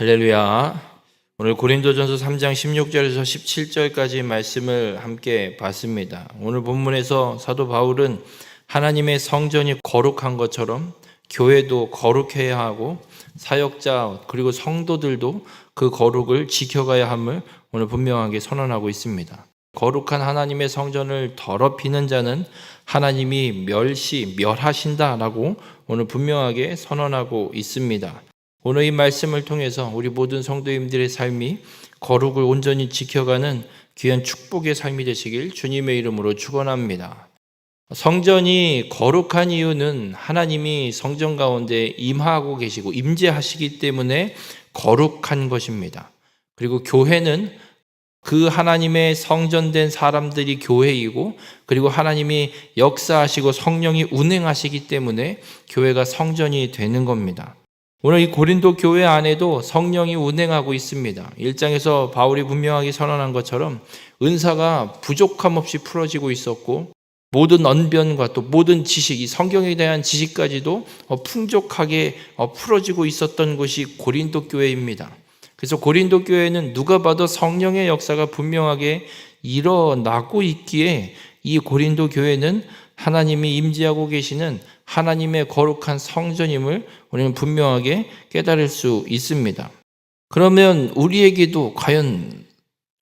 할렐루야. 오늘 고린도전서 3장 16절에서 17절까지 말씀을 함께 봤습니다. 오늘 본문에서 사도 바울은 하나님의 성전이 거룩한 것처럼 교회도 거룩해야 하고 사역자 그리고 성도들도 그 거룩을 지켜가야 함을 오늘 분명하게 선언하고 있습니다. 거룩한 하나님의 성전을 더럽히는 자는 하나님이 멸하신다라고 오늘 분명하게 선언하고 있습니다. 오늘 이 말씀을 통해서 우리 모든 성도님들의 삶이 거룩을 온전히 지켜가는 귀한 축복의 삶이 되시길 주님의 이름으로 축원합니다. 성전이 거룩한 이유는 하나님이 성전 가운데 임하고 계시고 임재하시기 때문에 거룩한 것입니다. 그리고 교회는 그 하나님의 성전된 사람들이 교회이고 그리고 하나님이 역사하시고 성령이 운행하시기 때문에 교회가 성전이 되는 겁니다. 오늘 이 고린도 교회 안에도 성령이 운행하고 있습니다. 1장에서 바울이 분명하게 선언한 것처럼 은사가 부족함 없이 풀어지고 있었고 모든 언변과 또 모든 지식, 이 성경에 대한 지식까지도 풍족하게 풀어지고 있었던 곳이 고린도 교회입니다. 그래서 고린도 교회는 누가 봐도 성령의 역사가 분명하게 일어나고 있기에 이 고린도 교회는 하나님이 임재하고 계시는 하나님의 거룩한 성전임을 우리는 분명하게 깨달을 수 있습니다. 그러면 우리에게도 과연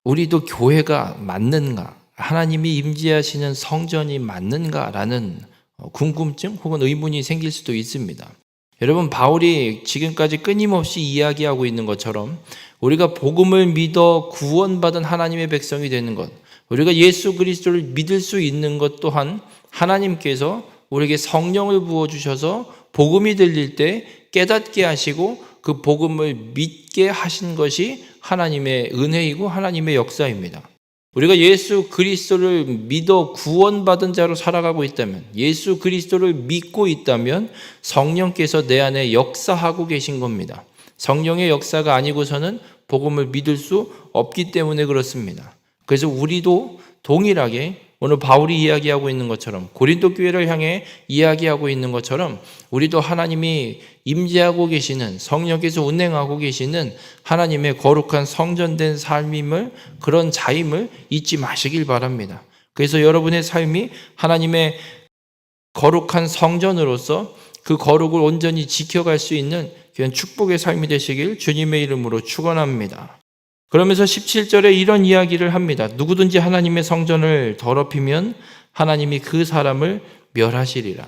우리도 교회가 맞는가? 하나님이 임재하시는 성전이 맞는가라는 궁금증 혹은 의문이 생길 수도 있습니다. 여러분, 바울이 지금까지 끊임없이 이야기하고 있는 것처럼 우리가 복음을 믿어 구원받은 하나님의 백성이 되는 것, 우리가 예수 그리스도를 믿을 수 있는 것 또한 하나님께서 우리에게 성령을 부어주셔서 복음이 들릴 때 깨닫게 하시고 그 복음을 믿게 하신 것이 하나님의 은혜이고 하나님의 역사입니다. 우리가 예수 그리스도를 믿어 구원받은 자로 살아가고 있다면, 예수 그리스도를 믿고 있다면 성령께서 내 안에 역사하고 계신 겁니다. 성령의 역사가 아니고서는 복음을 믿을 수 없기 때문에 그렇습니다. 그래서 우리도 동일하게 오늘 바울이 이야기하고 있는 것처럼 고린도 교회를 향해 이야기하고 있는 것처럼 우리도 하나님이 임재하고 계시는 성령께서 운행하고 계시는 하나님의 거룩한 성전된 삶임을 그런 자임을 잊지 마시길 바랍니다. 그래서 여러분의 삶이 하나님의 거룩한 성전으로서 그 거룩을 온전히 지켜갈 수 있는 그런 축복의 삶이 되시길 주님의 이름으로 축원합니다. 그러면서 17절에 이런 이야기를 합니다. 누구든지 하나님의 성전을 더럽히면 하나님이 그 사람을 멸하시리라.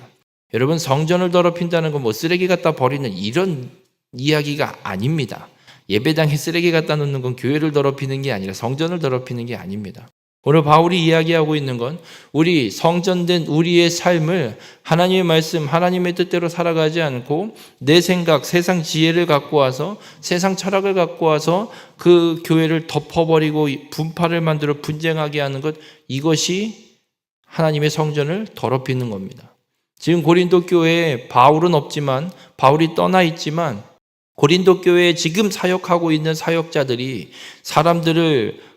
여러분, 성전을 더럽힌다는 건 쓰레기 갖다 버리는 이런 이야기가 아닙니다. 예배당에 쓰레기 갖다 놓는 건 교회를 더럽히는 게 아니라 성전을 더럽히는 게 아닙니다. 오늘 바울이 이야기하고 있는 건 우리 성전된 우리의 삶을 하나님의 말씀, 하나님의 뜻대로 살아가지 않고 내 생각, 세상 지혜를 갖고 와서 세상 철학을 갖고 와서 그 교회를 덮어버리고 분파를 만들어 분쟁하게 하는 것, 이것이 하나님의 성전을 더럽히는 겁니다. 지금 고린도 교회에 바울은 없지만, 바울이 떠나 있지만 고린도 교회에 지금 사역하고 있는 사역자들이 사람들을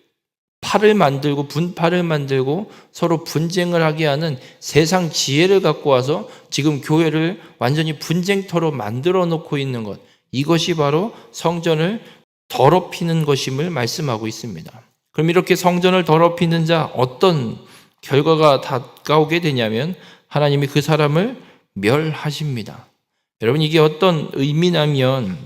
파를 만들고 분파를 만들고 서로 분쟁을 하게 하는 세상 지혜를 갖고 와서 지금 교회를 완전히 분쟁터로 만들어 놓고 있는 것, 이것이 바로 성전을 더럽히는 것임을 말씀하고 있습니다. 그럼 이렇게 성전을 더럽히는 자, 어떤 결과가 다가오게 되냐면 하나님이 그 사람을 멸하십니다. 여러분, 이게 어떤 의미냐면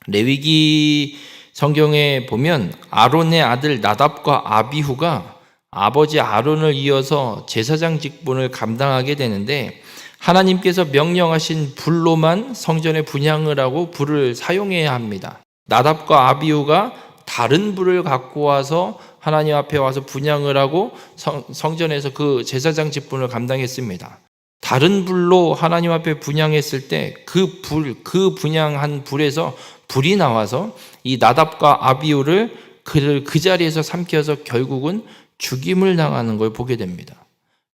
레위기 성경에 보면 아론의 아들 나답과 아비후가 아버지 아론을 이어서 제사장 직분을 감당하게 되는데 하나님께서 명령하신 불로만 성전에 분향을 하고 불을 사용해야 합니다. 나답과 아비후가 다른 불을 갖고 와서 하나님 앞에 와서 분향을 하고 성전에서 그 제사장 직분을 감당했습니다. 다른 불로 하나님 앞에 분향했을 때 그 분향한 불에서 불이 나와서 이 나답과 아비후를 그 자리에서 삼켜서 결국은 죽임을 당하는 걸 보게 됩니다.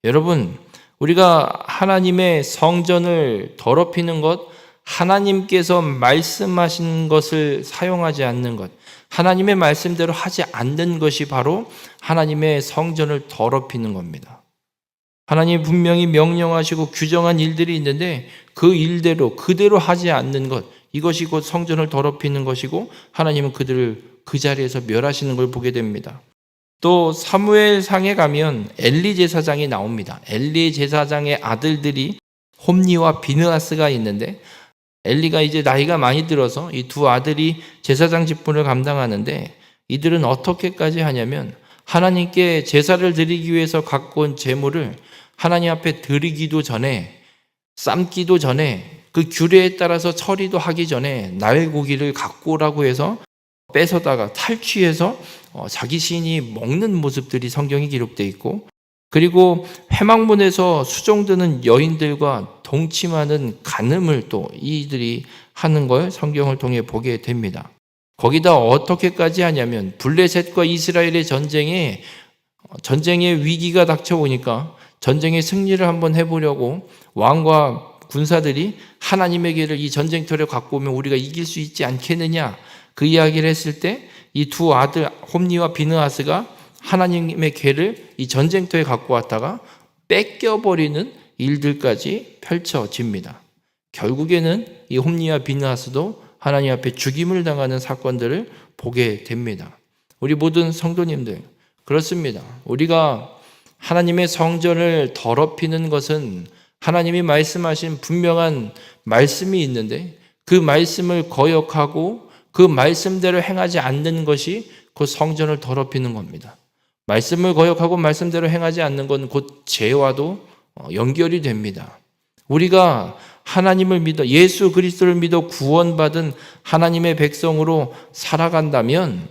여러분, 우리가 하나님의 성전을 더럽히는 것, 하나님께서 말씀하신 것을 사용하지 않는 것, 하나님의 말씀대로 하지 않는 것이 바로 하나님의 성전을 더럽히는 겁니다. 하나님이 분명히 명령하시고 규정한 일들이 있는데 그 일대로 그대로 하지 않는 것, 이것이 곧 성전을 더럽히는 것이고 하나님은 그들을 그 자리에서 멸하시는 걸 보게 됩니다. 또 사무엘상에 가면 엘리 제사장이 나옵니다. 엘리 제사장의 아들들이 홈니와 비느하스가 있는데 엘리가 이제 나이가 많이 들어서 이 두 아들이 제사장 직분을 감당하는데 이들은 어떻게까지 하냐면 하나님께 제사를 드리기 위해서 갖고 온 제물을 하나님 앞에 드리기도 전에 삶기도 전에 그 규례에 따라서 처리도 하기 전에 날고기를 갖고 오라고 해서 뺏어다가 탈취해서 자기 시인이 먹는 모습들이 성경에 기록되어 있고 그리고 회막문에서 수종드는 여인들과 동침하는 간음을 또 이들이 하는 걸 성경을 통해 보게 됩니다. 거기다 어떻게까지 하냐면 블레셋과 이스라엘의 전쟁의 위기가 닥쳐오니까 전쟁의 승리를 한번 해보려고 왕과 군사들이 하나님에게를 이 전쟁터를 갖고 오면 우리가 이길 수 있지 않겠느냐 그 이야기를 했을 때 이 두 아들 홈니와 비느하스가 하나님의 궤를 이 전쟁터에 갖고 왔다가 뺏겨버리는 일들까지 펼쳐집니다. 결국에는 이 홈니와 비느하스도 하나님 앞에 죽임을 당하는 사건들을 보게 됩니다. 우리 모든 성도님들 그렇습니다. 우리가 하나님의 성전을 더럽히는 것은 하나님이 말씀하신 분명한 말씀이 있는데 그 말씀을 거역하고 그 말씀대로 행하지 않는 것이 곧 성전을 더럽히는 겁니다. 말씀을 거역하고 말씀대로 행하지 않는 건 곧 죄와도 연결이 됩니다. 우리가 하나님을 믿어 예수 그리스도를 믿어 구원받은 하나님의 백성으로 살아간다면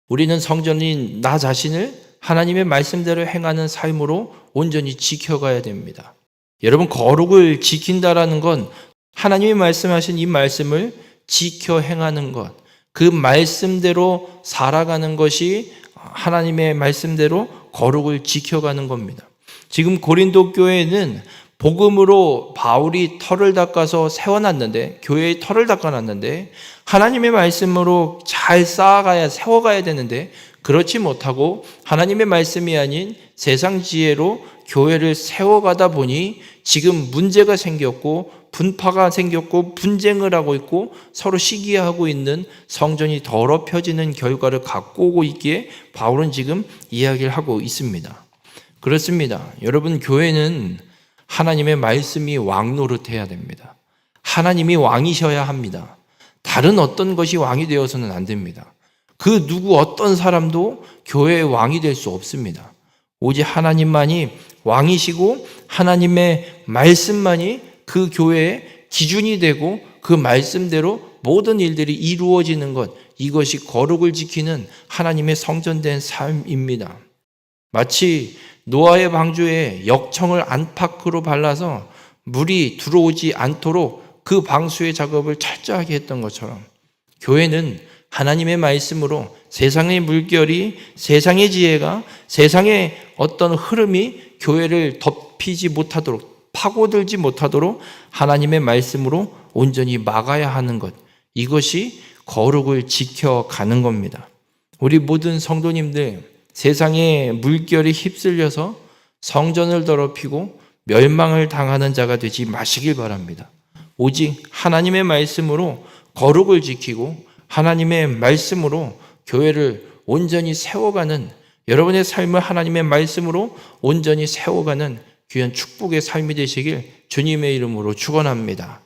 우리는 성전인 나 자신을 하나님의 말씀대로 행하는 삶으로 온전히 지켜가야 됩니다. 여러분 거룩을 지킨다라는 건 하나님이 말씀하신 이 말씀을 지켜 행하는 것, 그 말씀대로 살아가는 것이 하나님의 말씀대로 거룩을 지켜가는 겁니다. 지금 고린도 교회는 복음으로 바울이 털을 닦아서 세워놨는데 교회의 털을 닦아놨는데 하나님의 말씀으로 잘 쌓아가야 세워가야 되는데 그렇지 못하고 하나님의 말씀이 아닌 세상 지혜로 교회를 세워가다 보니 지금 문제가 생겼고 분파가 생겼고 분쟁을 하고 있고 서로 시기하고 있는 성전이 더럽혀지는 결과를 갖고 오고 있기에 바울은 지금 이야기를 하고 있습니다. 그렇습니다. 여러분 교회는 하나님의 말씀이 왕 노릇해야 됩니다. 하나님이 왕이셔야 합니다. 다른 어떤 것이 왕이 되어서는 안 됩니다. 그 누구 어떤 사람도 교회의 왕이 될 수 없습니다. 오직 하나님만이 왕이시고 하나님의 말씀만이 그 교회의 기준이 되고 그 말씀대로 모든 일들이 이루어지는 것, 이것이 거룩을 지키는 하나님의 성전된 삶입니다. 마치 노아의 방주에 역청을 안팎으로 발라서 물이 들어오지 않도록 그 방수의 작업을 철저하게 했던 것처럼 교회는 하나님의 말씀으로 세상의 물결이, 세상의 지혜가, 세상의 어떤 흐름이 교회를 덮이지 못하도록, 파고들지 못하도록 하나님의 말씀으로 온전히 막아야 하는 것, 이것이 거룩을 지켜가는 겁니다. 우리 모든 성도님들, 세상의 물결이 휩쓸려서 성전을 더럽히고 멸망을 당하는 자가 되지 마시길 바랍니다. 오직 하나님의 말씀으로 거룩을 지키고 하나님의 말씀으로 교회를 온전히 세워가는, 여러분의 삶을 하나님의 말씀으로 온전히 세워가는 귀한 축복의 삶이 되시길 주님의 이름으로 축원합니다.